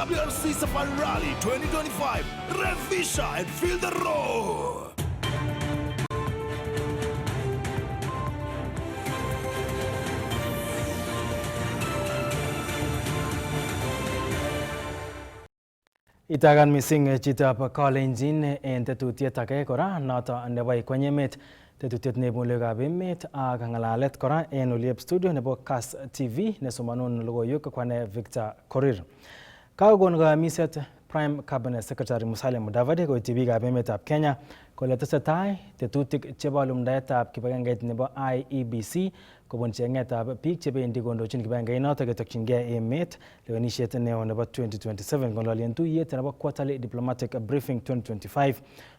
WRC Safari Rally 2025. Revisha and feel the roar. Itagan missing chitap Kalenjin en tetutiet age kora noto nebo ikwenyemet tetutiet nebo logoiwekab emet ak ngalalet kora en oliep studio nebo Kass TV nesomanun logoiwek kwane Victor Korir. Kakokon kayamiset Prime Cabinet Secretary Musalia Mudavadi koityi biikab emetab Kenya kole tesetai tetutik chebo lumdaetab kibagengeit nebo IEBC kobun chengetab biik chebendi kondochin kibagengeit ketokyingei emet lewenisiet neo nebo 2027 ngololien tuyet nebo Quarterly Diplomatic Briefing 2025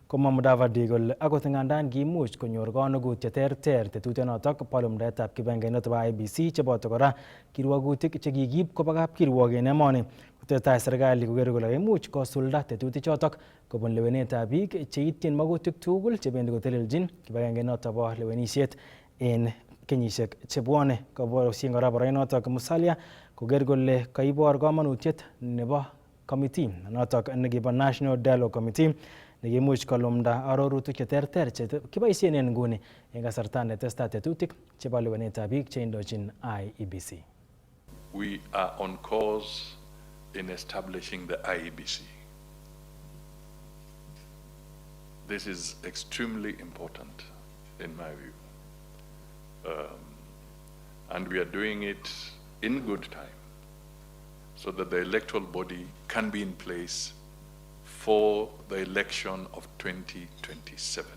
komwa Mudavadi kole akot ngandan kiimuch konyor konogut cheterter tetutionotok bo lumdaetab kibagengeit nebo IEBC cheboto kora kirwogutik chekikiib koba kapkirwok en emoni kotesetai serikali koker kole imuch kosulda tetutichotok kobun lewenetab biik cheityin magutik tugul chebendi koteleljin kibagengeit noto bo lewenisiet en kenyisiek chebwone. Koborosien kora boroinotok Musalia koker kole kaibor komonutiet nebo committee notok nekibo National Dialogue Committee nekimuch kolumda arorutik cheterter chekiboisien en nguni en kasarta netesetai tetutik chebo lewenetab biik cheindochin IEBC. We are on course in establishing the IEBC. This is extremely important in my view. And we are doing it in good time so that the electoral body can be in place for the election of 2027.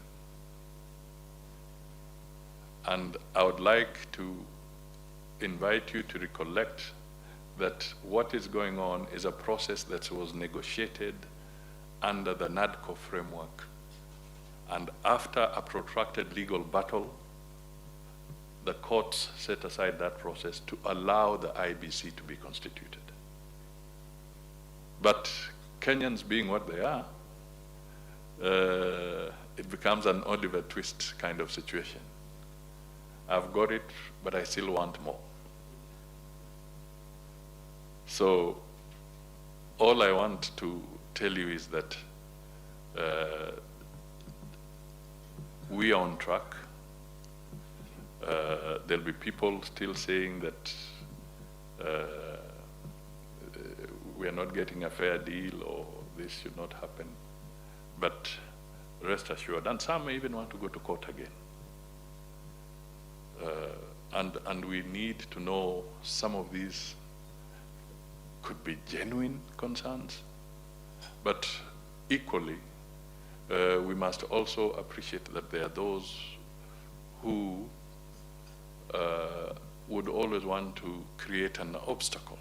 And I would like to invite you to recollect that what is going on is a process that was negotiated under the NADCO framework. And after a protracted legal battle, the courts set aside that process to allow the IEBC to be constituted. But Kenyans being what they are, it becomes an Oliver Twist kind of situation. I've got it, but I still want more. So all I want to tell you is that we are on track. There'll be people still saying that we are not getting a fair deal or this should not happen. But rest assured, and some may even want to go to court again. And we need to know some of these could be genuine concerns, but equally, we must also appreciate that there are those who would always want to create an obstacle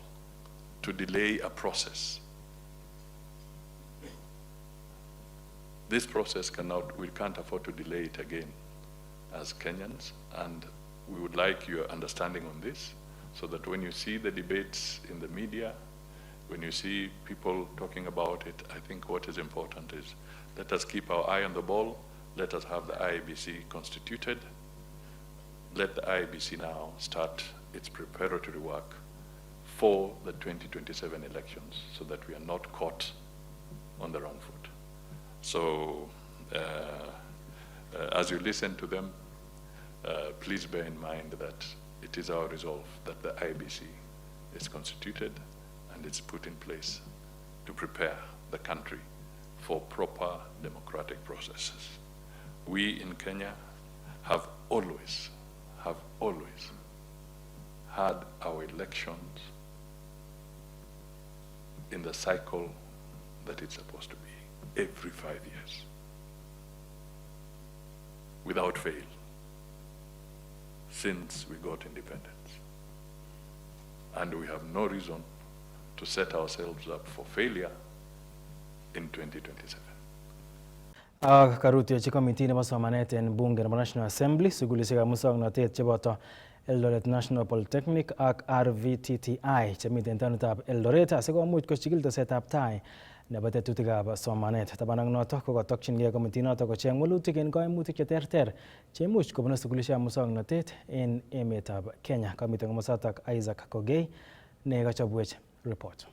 to delay a process. This process we can't afford to delay it again as Kenyans, and we would like your understanding on this so that when you see the debates in the media, when you see people talking about it, I think what is important is let us keep our eye on the ball, let us have the IEBC constituted, let the IEBC now start its preparatory work for the 2027 elections so that we are not caught on the wrong foot. So as you listen to them, please bear in mind that it is our resolve that the IEBC is constituted and it's put in place to prepare the country for proper democratic processes. We in Kenya have always had our elections in the cycle that it's supposed to be, every 5 years, without fail, since we got independence. And we have no reason to set ourselves up for failure in 2027. Karutechi committee nebo somanet en bunge nebo National Assembly sugulisiekab muswoknotet cheboto Eldoret National Polytechnic ak RVTTI chemiten taonitab Eldoret asikomuch kochigil tesetab tai nebo tetutikab somanet. Taban ak noto ko katokyingei committee noto kocheng walutik en kaimutik cheterter cheimuch kobun sugulisiekab muswoknotet en emetab Kenya. Kamiten komosatak Isaac Kogei ne kachobwech report.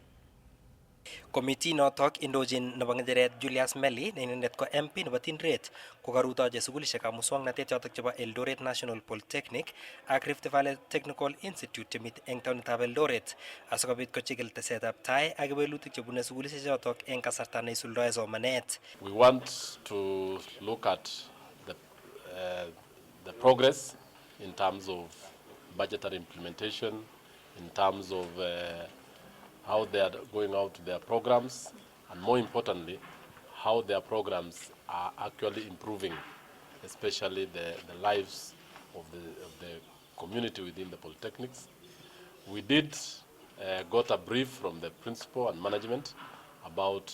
Committee notok indochin nebo ng'echeret Julius Melly ne inendet ko MP nebo Tindret ko karutochi sukulishekab muswoknotet chotok chebo Eldoret National Polytechnic ak Rift Valley Technical Institute chemite eng taonitab Eldoret asikobit kochikil tesetab tai ak kewelutik chebune sukulishek chotok eng kasarta neisuldoe somanet. We want to look at the progress in terms of budgetary implementation, in terms of how they are going out to their programs, and more importantly, how their programs are actually improving, especially the lives of the community within the polytechnics. We did got a brief from the principal and management about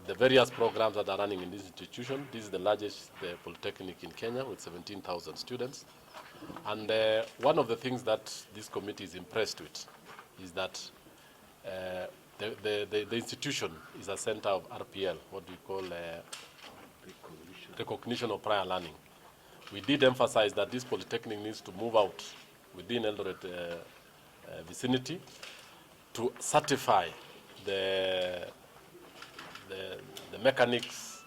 the various programs that are running in this institution. This is the largest polytechnic in Kenya with 17,000 students. And one of the things that this committee is impressed with is that the institution is a center of RPL, what we call recognition of prior learning. We did emphasize that this polytechnic needs to move out within Eldoret vicinity to certify the mechanics,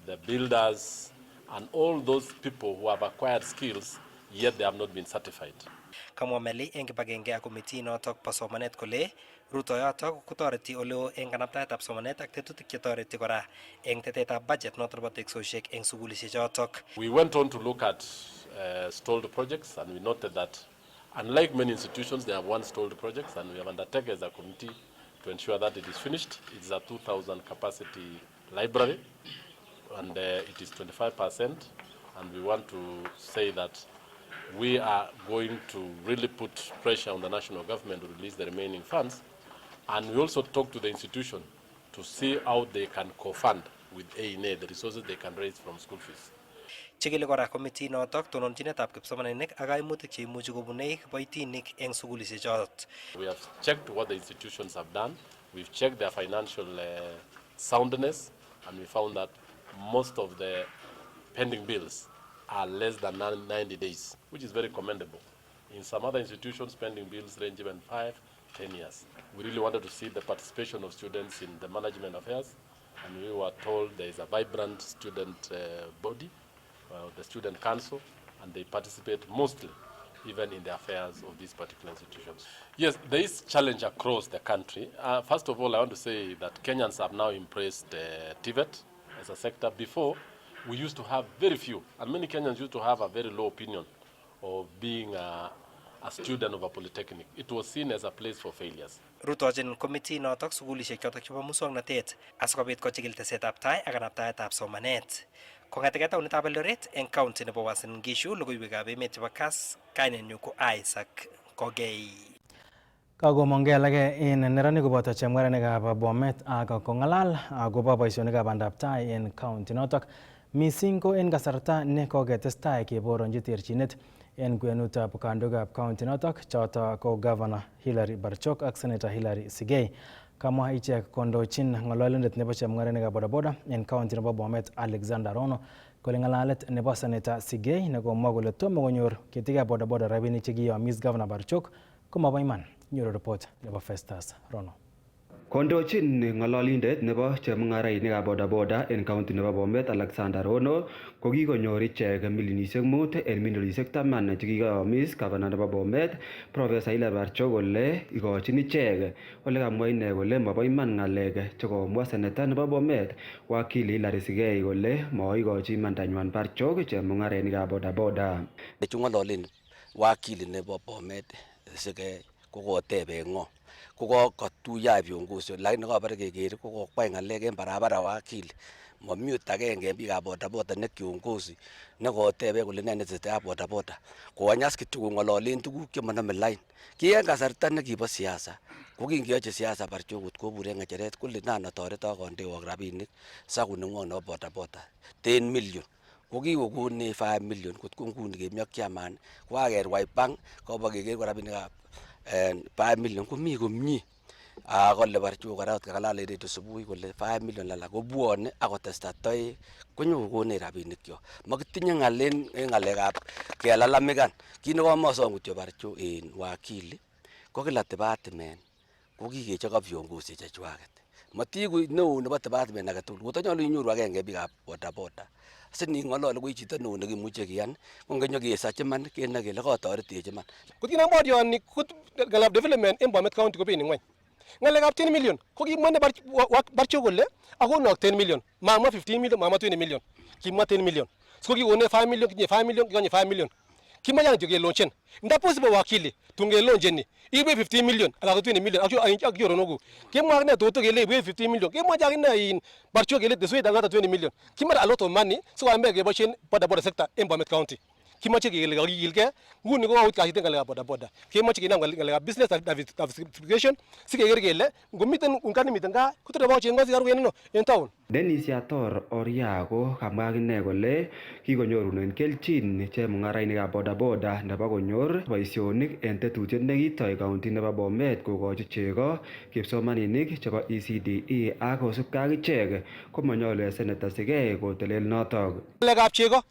the builders, and all those people who have acquired skills, yet they have not been certified. Kamwa Melly eng kibagenge ak committee notok po somanet kole rutoyotok kotoreti oleo eng kanaptaetab somanet ak tetutik chetoreti kora eng tetetab budget notok bo teksosiek eng sukulishek chotok. We went on to look at stalled projects, and we noted that unlike many institutions, they have one stalled project, and we have undertaken as a committee to ensure that it is finished. It's a 2,000 capacity library, and it is 25%, and we want to say that we are going to really put pressure on the national government to release the remaining funds, and we also talk to the institution to see how they can co-fund with A&A the resources they can raise from school fees. Chikili kora committee notok tononchinetab kipsomaninik ak kaimutik cheimuchi kobune kiboitinik eng sukulishek chotok. We have checked what the institutions have done. We've checked their financial soundness, and we found that most of the pending bills are less than 90 days, which is very commendable. In some other institutions, pending bills range even 5-10 years. We really wanted to see the participation of students in the management affairs, and we were told there is a vibrant student body, the student council, and they participate mostly even in the affairs of these particular institutions. Yes, there is challenge across the country. First of all, I want to say that Kenyans have now embraced TVET as a sector. Before, we used to have very few, and many Kenyans used to have a very low opinion of being a student of a polytechnic. It was seen as a place for failures. Rutochin committee notok sukulishek chotok chebo muswoknotet asikobit kochikil tesetab tai ak kanaptaetab somanet. Kong'etege taonitab Eldoret eng county nebo Uasin Gishu, logoiwekab emet chebo Kass, kainenyu ko Isaac Kogei. Kakomongei alage en neranik koboto chemung'aranikab Bomet ak kong'alal akobo boisionikab bandab tai en county notok. Mising ko en kasarta ne koketestai keboronji terchinet en kwenutab kandoikab county notok choto ko Governor Hilary Barchok ak Senator Hilary Sigei. Kamwa ichek kondochin ng'ololindet nebo chemung'aranikab bodaboda en county nebo Bomet Alexander Rono kole ng'alalet nebo Senator Sigei nekomwa kole tomo konyor ketikab bodaboda rabinik chekiyomis Governor Barchok komobo iman. Nyoru report nebo Festus Rono. Kondochin ng'ololindet nebo chemung'arainikab bodaboda en county nebo Bomet Alexander Rono ko kikonyor ichek milionisiek 5 en milionisiek 10 chekikoyomis Governor nebo Bomet Professor Hilary Barchok kole ikochin ichek. Ole kamwa ine kole mobo iman ng'alek chekomwa Senator nebo Bomet wakili Hilary Sigei kole moikochi imandanywan Barchok chemung'arainikab bodaboda. Nechung'ololen wakili nebo Bomet Sigei kokotebe ng'o kokatuya viongozi lakini kabare keker kokokwai ng'alek en barabara wakili mamute agenge en biikab bodaboda ne kiongozi nekotebe kole ne netesetai bodaboda konyas kityo kong'ololen tuguk chemanome line ki en kasarta nekibo siasa kokingeyoche siasa Barchok kobure ng'echeret kole nan atoreto kondewok rabinik saku neng'wong nebo bodaboda 10 million kokikokone 5 million kot ko nguni kemi ak chairman kokakerwai bank kobo keker ko rabinikab 5 million komi komie kole Barchok kora kalale redio subuhi kole 5 million lala kobwone akotesta toek konyokokonech rabinikyo makitinye ng'alen en ng'alekab kelalamikan kit nekomosom kityo Barchok en wakili ko kila department ko kikechop viongozi chechwaget. Matiku neo nebo department age tugul. Kotonyolu inyoru agenge biikab bodaboda. Sini ng'olole ko chito neo nekimuche kiyan. Ko ngenyo kesachi man kenai kele kotoretech man. Kutinam bodioni ngalab development en Bomet County ko bini ngweny. Ngalekab 10 million ko kimwane barcho kole akonok 10 million. Mama 15 million, mama 20 million. Kimwa 10 million. So kikone 5 million, kinye 5 million, kinye 5 million. Kimanya nje launchen. Nda possible wakili tunge launchen ni. Ibe 15 million ala 20 million. Akyo ronogu. Kimwa ne toto kele ibe 15 million. Kimwa jagina in barcho kele deswe dangata 20 million. Kimwa a lot of money so ambe ke boshen boda sector in Bomet County. Kimache kele kakikilge nguni ko out kasiten ngalekab boda kimache kinam ngalekab business diversification sikeker kele ngomiten ungani miten gaa kotore boche ngosi karwen en town. Dennis Yator Oria ko kamwa akine kole kikonyorunen kelchin chemung'arainikab bodaboda nebo konyor boisionik en tetutiet nekitoi kaunti nebo Bomet kokochi chego kipsomaninik chebo ECDE ak kosubkei ak ichek komanyolu en seneta Sigei kotelel notok. Ngalekab chego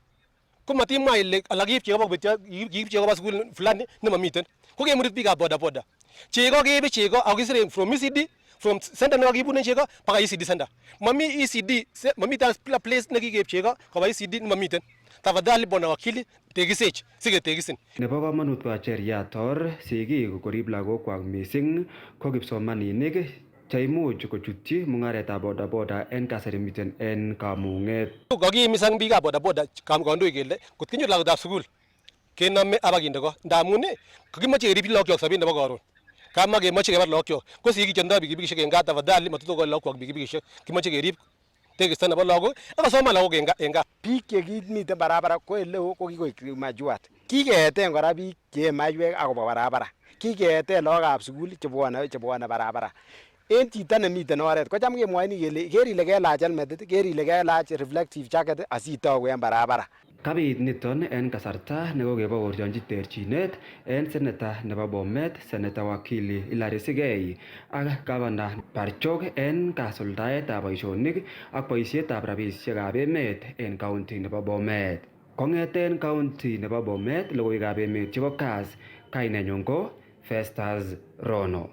ko matimwa ile alakip chego bakobetyo kiip chego ba sukul fulani nemamiten ko kemurit biikab bodaboda chego keibe chego ako kisire from ECD from center nekakibune chego baka ECD center mami ECD mami place nekikeip chego koba ECD nemamiten tafadhali bwana wakili tekisech siketekisin. Nebo komonut koacher Yator sigik korib lagokwak mising ko kipsomaninik chaimuch kochutyi mung'aretab bodaboda en kasari miten en kamung'et. Kakimisan biikab bodaboda kandoik kele kot kenyor lagotab sukul kenome abakinde ko ndamun kakimache kerib lagokyok sobet nebo karon kama kemoche kebar lagokyok ko sigik chetindoi pikipikishek en gaa tafadhali matutokoi lagokwak pikipikishek kimache kerib tekisto nebo lagok akasoman lagok en gaa. Biik chekimiten barabara ko eleo ko kikoik majuat. Kikeeten kora biik che maiywek akobo barabara. Kikeeten lagokab sukul chebwone barabara. En chito nemiten oret kocham kemwoini kele ker ile kelach helmetit, ker ile kelach reflective jacket asitoku en barabara. Kabit niton en kasarta nekokebaorionji terchinet en seneta nebo Bomet, seneta wakili Hilary Sigei ak gavana Barchok en kasuldaetab boisionik ak boisietab rabisiekab emet en kaunti nebo Bomet. Kong'eten kaunti nebo Bomet, logoiwekab emet chebo KAS, kainenyun ko Festus Rono.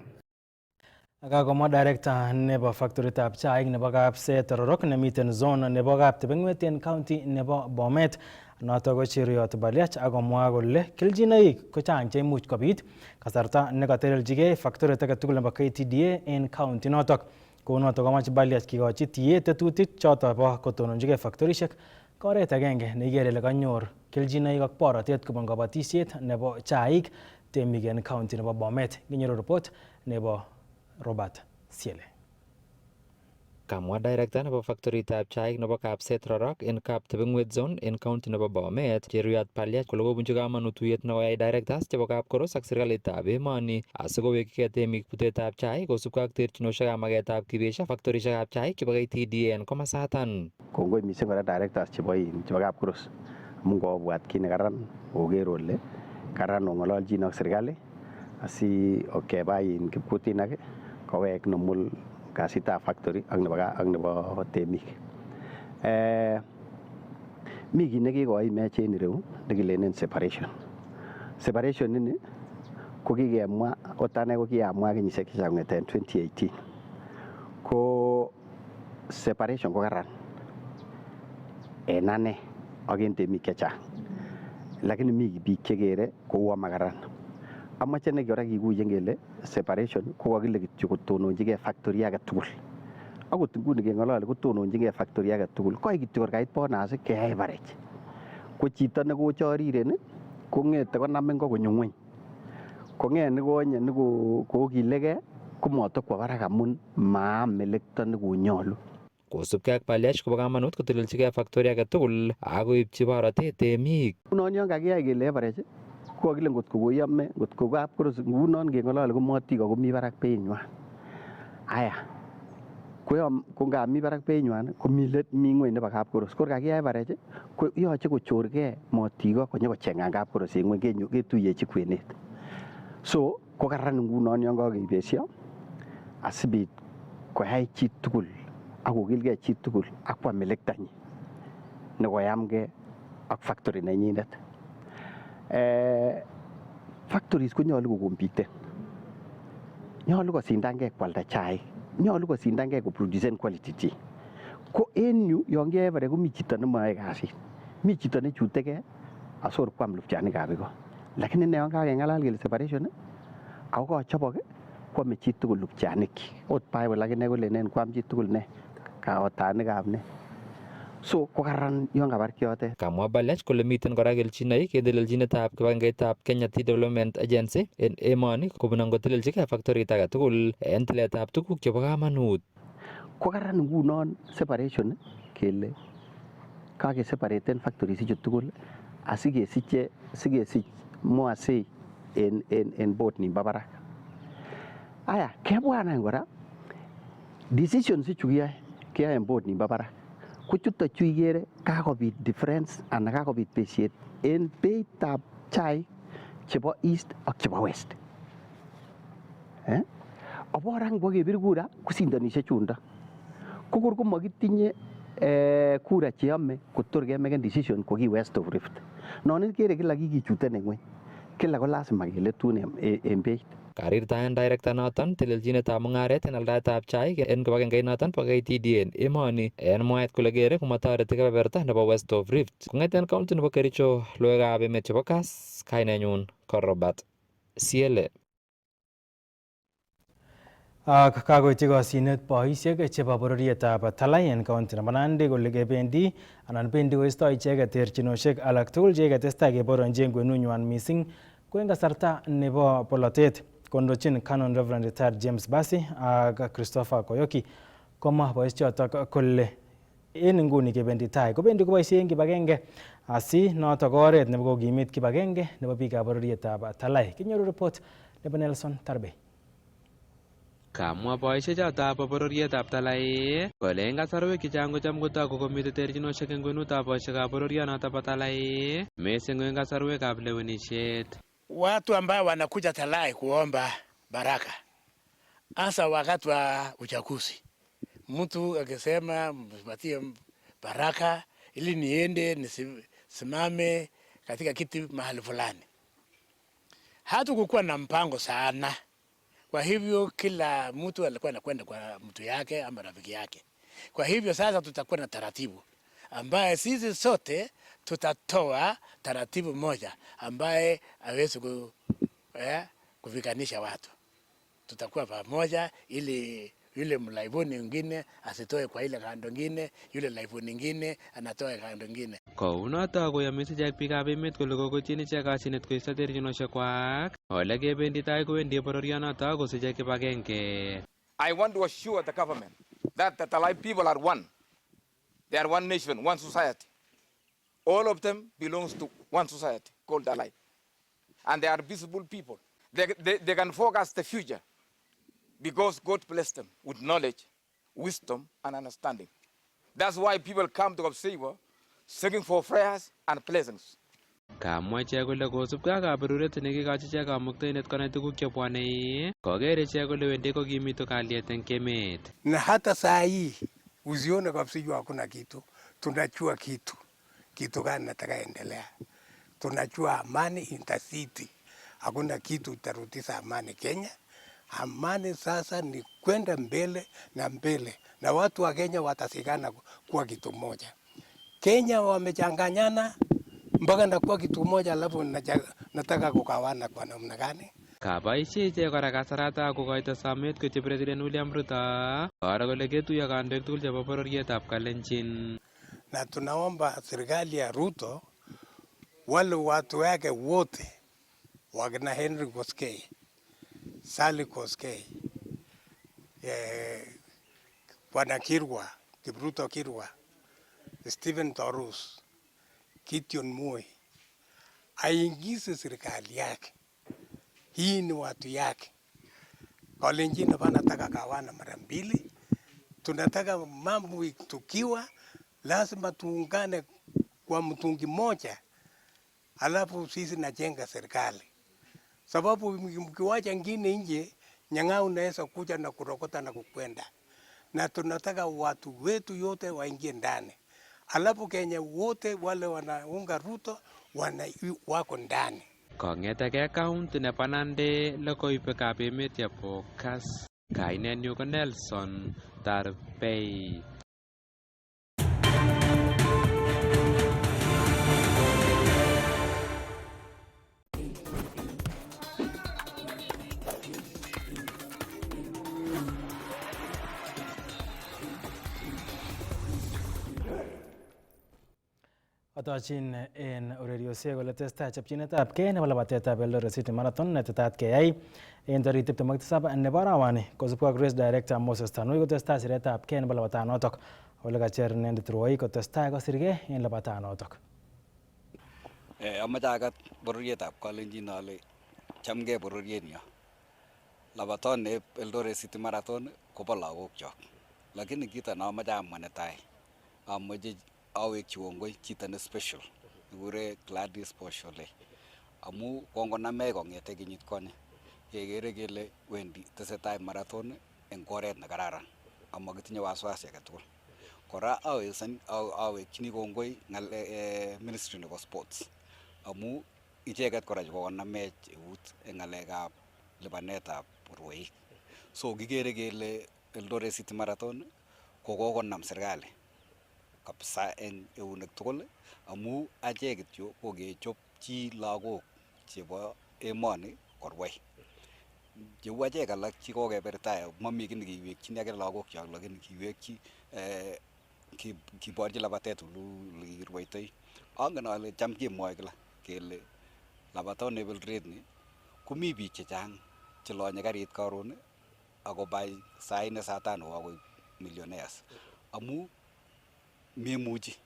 Kakomwa director nebo factoritab chaik nebo Kapset Rorok nemiten zone nebo Kaptebeng'wet en county nebo Bomet notok ko Cheruiyot Baliach akomwa kole keljinoik ko chang cheimuch kobit kasarta nekatelelchigei factorit age tugul nebo KTDA en county notok. Kou notok komach Baliach kikochi tiet tetutik chotok bo kotononchigei factorishek ko oret agenge neikere ile kanyor keljinoik ak borotet kobun kabatisiet nebo chaik temik en county nebo Bomet. Kinyoru report nebo Robert Siele. Kamwa director nebo factoritab chaik nebo Kapset Rorok en Kaptebeng'wet zone en county nebo Bomet, Cheruiyot Baliach kole kobunchi kamanut tuyet nekoyai directors chebo kapkoros ak serikalitab emoni asikowekigei temik butetab chaik kosubkei ak terchinosiekab maketab kibesho factorishekab chaik chebo KTDA en komosatan. Kongoi mising kora directors chebo kapkoros amun kobwat kit nekaran koker kole karan ong'ololchin ak serikali asi okeba kipkutinak kowek normal kasitab factory ak nebo temik. Mi kit nekikoimech en ireu nekilenen separation. Separation ini ko kikemwa ot ane ko kiamwa kenyisiek chechang kong'eten 2018. Ko separation ko karan en ane ak en temik chechang. Lakini mi biik chekere kouo makaran. Amache ne kora kikuyen kele separation ko kakile kityo kotononjigei factory age tugul. Akot nguni keng'ololi kotononjigei factory age tugul. Koi kityo korkait bonus keyai average. Ko chito nekochoriren kong'ete konam ingo konyo ng'weny. Kong'et nekonye nekokilegei komatokwo barak amun maam melekto nekonyolu. Kosubkei ak Baliach kobo kamanut kotelelchigei factory age tugul ak koipchi borotet temik. Ngunon yon kakiyai kele average ko kakile ngotko koyome ngotko kapkoros ngunon keng'ololi komatik ako mi barak beinywan. Aya ko ngap mi barak beinywan komi let mi ng'weny nebo kapkoros. Ko kakiyai average ko yoche kochorgei motik konyokocheng'an kapkoros en ng'weny ketuyechi kwenet. So ko karan ngunon yon kakebesyo asibit koyai chi tugul ak kokilgei chi tugul ak kwa melektanyin nekoyamgei ak factory nenyinet. Factories konyolu kokompiten. nyolu kosindangei kwalda chaik, nyolu kosindangei koproducen quality tea. Ko en yu yon kiyoe bare komi chito nemoyoe kasit, mi chito nechutegei asor kwam lupchanikab iko. Lakini ne yon kakeng'alal kele separation ako kochobok kwame chitugul lupchanik. Ot Bible akine kolenen kwam chitugul ne kaotanikab ne. So kokaran yon kabar kiotet. Kamwa Baliach kole miten kora kelchinoik ketelelchinetab kibagengeitab Kenya Tea Development Agency en emoni kobun angotelelchigei factorit age tugul en tiletab tuguk chebo kamanut. Kokaran ngunon separation kele kakeseparaten factories ichu tugul asikesich more say en board nimbo barak. Aya, kebwana kora decisions ichu kiyoe en board nimbo barak. Kuchuto chu ikere kakobit difference anan kakobit besiet en beitab chaik chebo east ak chebo west. Obora ngokebir kura kosindonishe chundo. Kokor komakitinye kura cheyome kotor kemeken decision ko ki west of Rift. Non ikere kila kikichuten en ngweny. Kila ko lazima keletun en beit. Karirtaen director noton telelchinetab mung'aret en aldaetab chaik en kibagengeit noton bo KTDA en emoni en mwaet kole kere komatoreti kebeberta nebo West of Rift. Kong'eten county nebo Kericho, logoiwekab emet chebo Kass, kainenyun ko Robert Siele. Ak kakoityi kosyinet boisiek chebo bororietab Talai en county nebo Nandi kole kebendi anan bendi koisto icheket terchinosiek alak tugul cheketestai keboronji en kwenunywan missing ko en kasarta nebo polotet. Kondochin Canon Reverend Retired James Basi ak Christopher Koyoki komwa boisiechotok kole en nguni kebendi tai kobendi koboisien kibagenge asi notok oret nebo kokimit kibagenge nebo biikab bororietab Talai. Kinyoru report nebo Nelson Tarbe. Kamwa boisiechotab bororietab Talai kole en kasarwek chechang kocham kotogu komite terchinosiek en kwenutab boisiekab bororionoto bo Talai missing en kasarwekab lewenisiet. Watu ambao wanakuja Talai kuomba baraka hasa wakati wa uchaguzi, mtu akisema mpatie baraka ili niende nisimame katika kiti mahali fulani, hatukukuwa na mpango sana. Kwa hivyo kila mtu alikuwa anakwenda kwa mtu yake ama rafiki yake. Kwa hivyo sasa tutakuwa na taratibu ambaye sisi sote tutatoa taratibu moja ambaye hawezi kuvikanisha watu. Tutakuwa pamoja ili yule mlaibuni mwingine asitoe kwa ile kando nyingine, yule laibuni mwingine anatoa kando nyingine. Kounoto koyomis ichek biikab emet kole kokotyin ichek kasyinet koisto terchinosiekwak ole kebendi tai kowendi bororionoto kosiche kibagenge. I want to assure the government that the Talai people are one. They are one nation, one society. All of them belongs to one society called Talai. And they are visible people. They can forecast the future because God blessed them with knowledge, wisdom, and understanding. That's why people come to Observer seeking for prayers and blessings. Kamwa ichek kole kosubkei ak kaberuret nekikochi ichek kamuktoindet konai tuguk chebwone, koker ichek kole wendi kokimitu kalyet en emet. Na hata saa hii usione Kapsijwa hakuna kitu, tunajua kitu gani natakaendelea. Tunajua amani intercity, hakuna kitu itarudisha amani Kenya. Amani sasa ni kwenda mbele na mbele, na watu wa Kenya watasikana kuwa kitu moja. Kenya wamechanganyana mpaka nakuwa kitu moja, alafu nataka kukawana kwa namna gani? Kaboisie ichek kora kasarata kokoito somet koityi President William Ruto koro kole ketuiyo kandoik tugul chebo bororietab Kalenjin. Na tunaomba serikali ya Ruto wale watu wake wote wakina Henry Koskei, Sally Koskei, Bwana Kirwa, Kipruto Kirwa, Stephen Torus, Gideon Moi, aingize serikali yake. Hii ni watu yake. Kalenjin wanataka kawana mara mbili. Tunataka mambo tukiwa lazima tuungane kwa mtungi moja. Alafu sisi najenga serikali. Sababu mkiwacha ngine nje, Nyang'au unaweza kuja na kurokota na kukwenda. Na tunataka watu wetu yote waingie ndani. Alafu Kenya wote wale wanaunga Ruto wako ndani. Kong'etegei county nebo Nandi logoiwekab emet chebo Kass. Kainenyu ko Nelson Tarbei. Atochin en ureriosiek kole testai chopchinetab kei nebo labatetab Eldoret City Marathon netetat keyai en tarik 27 nebo arawani kosubkei ak Race Director Moses Tanui kotestai siretab kei nebo labatanotok ole kacher inendet rwoik kotestai kosirgei en labatanotok. Amache akat bororietab Kalenjin ale chamgei bororienyo. Labatoni Eldoret City Marathon kobo lagokchok. Lakini kito namache amwa netai amache awekchi kongoi chito ne special nekure Gladys Boshole amu kongonamech kong'ete kenyit konye kekere kele wendi tesetai marathon eng oret ne kararan amakitinye wasiwasi age tugul. Kora awekchini kongoi Ministry nebo Sports amu icheket kora chekokonamech eut eng ng'alekab lipanetab rwoik. So kikere kele Eldoret City Marathon ko kokonam serikali kabisa eng eunek tugul amu achek kityo kokechopchi lagok chebo emoni korwai. Cheu achek alak chikokebertai mami kiy nekiwekchini ake lagokchok lakini kiwekchi kiborchi labatet ole kirwoitoi. Angen ale cham kemwoe kila kele labatoni Eldoret ni komi biik chechang chelonye karit karon akobai saa 4 saa 5 akoi millionaires amu memuchi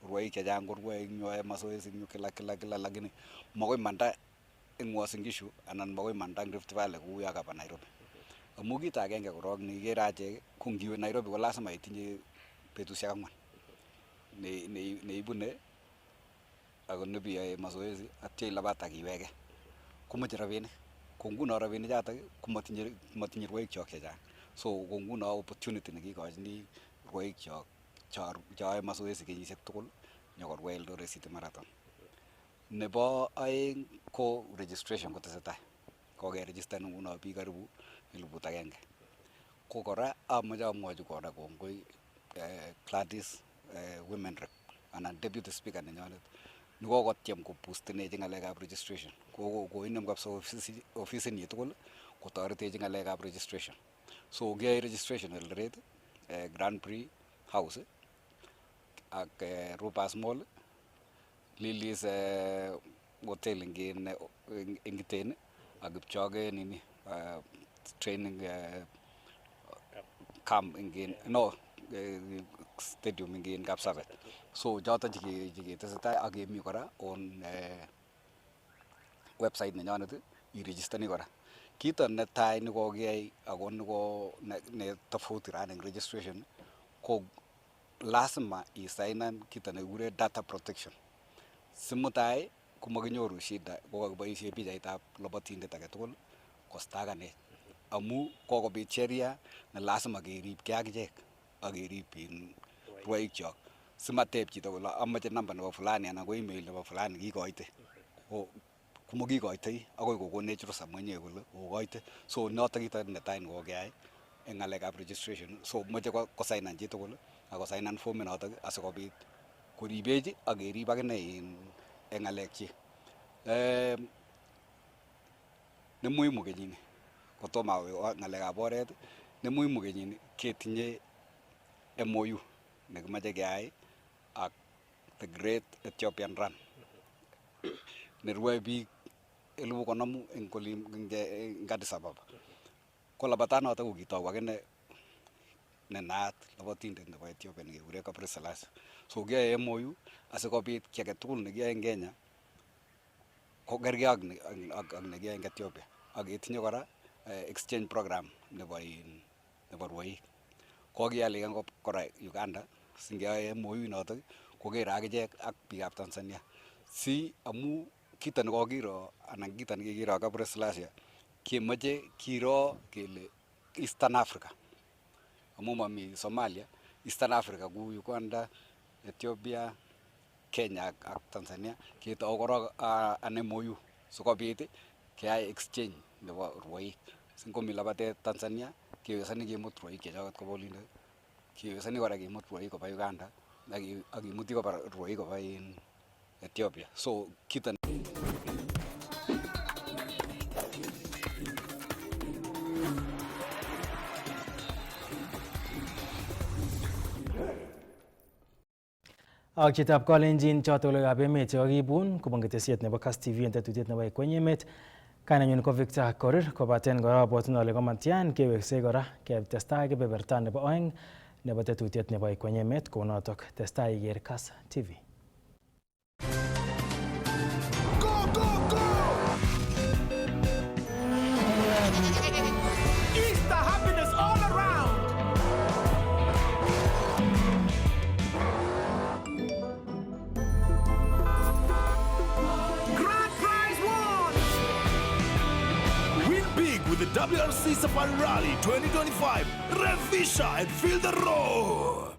rwoik chechang korwoe eng yoe mazoezi eng yu kila lakini makoi manda eng Uasin Gishu anan makoi manda eng Rift Valley kou yo kaba Nairobi. Amu kito agenge korok neikere achek ko ngiwe Nairobi ko lazima itinye betusiek 4 neibune ako nebiyoe mazoezi atya ilabat akiwege komoche rabinik. Ko nguno rabinik chotok komatinye rwoik chok chechang. So ko nguno opportunity nekikochini rwoik chok choe mazoezi kenyisiek tugul nyokorwai Eldoret City Marathon. Nebo aeng ko registration kotesetai. Kokeregistan nguno biik karibu 1,000. Ko kora amache amwochi kora kongoi Gladys Women Rep anan Deputy Speaker nenyonet nekokotyem kobustenechi ng'alekab registration. Koinem kabisa ofisinyi tugul kotoretechi ng'alekab registration. So kiyoe registration Eldoret Grand Prix House ak Rupas Mall, Lily's hotel ing Iten ak Kipchoge nini training camp ing stadium ing Kapsabet. So choton chiketesetai ak kemi kora on website nenyonet iregistani kora. Kito netai nekokiyai ako ne tofauti ran eng registration ko lazima isainan kito nekikure data protection. Simutai komakinyoru shida kokakiboisie pichaitab lobotindet age tugul kostakanech amu kokobit sheria ne lazima keribkei akichek ak kerib rwoikchok. Simateb chito kole amache namba nebo fulani anan ko email nebo fulani kikoite. Komakikoitoi akoi kokonech ruhusa mwenyewe kole okoite. So notok kito netai nekokeyai eng ng'alekab registration. So moche kosainan chitugul akosainan fomit notok asikobit koribech ak kerib akine eng ng'alekchik. Ne muhimu kenyini kotomo awe ng'alekab oret, ne muhimu kenyini ketinye MOU nekimache keyai ak the Great Ethiopian Run nerwoe biik 50,000 eng Addis Ababa. Ko labatanotok ko kitou akine nenaat labatindet nebo Ethiopia nekekure Haile Selassie. So kiyoe MOU asikobit ki age tugul nekiyoe eng Kenya ko kergei ak nekiyoe eng Ethiopia ak ketinye kora exchange program nebo rwoik. Kokiyal kora Uganda singeyoe MOU notok kokere akichek ak biikab Tanzania amu kito nekokiro anan kito nekikiro ak Haile Selassie kemoche kiro kele Eastern Africa amu mami Somalia, Eastern Africa kou Uganda, Ethiopia, Kenya ak Tanzania ketou korok an MOU sikobit keyai exchange nebo rwoik. Singomi labatet Tanzania kewesani kemut rwoik chechoket koba olindo. Kewesani kora kemut rwoik koba Uganda ak kimuti koba rwoik koba Ethiopia. So kito ak chitab Kalenjin chotok emet chekakibun kobun ketesiet nebo Kass TV en tetutiet nebo Ikwenyi emet. Kainenyu ko Victor Korir kobaten kora abwatun ale komatyan keweksei kora ketestai kebeberta nebo oeng nebo tetutiet nebo Ikwenyi emet kounotok testai iker Kass TV. Easter happiness all around. Grand prize won. Win big with the WRC Safari Rally 2025. Rev Fisher and feel the roar.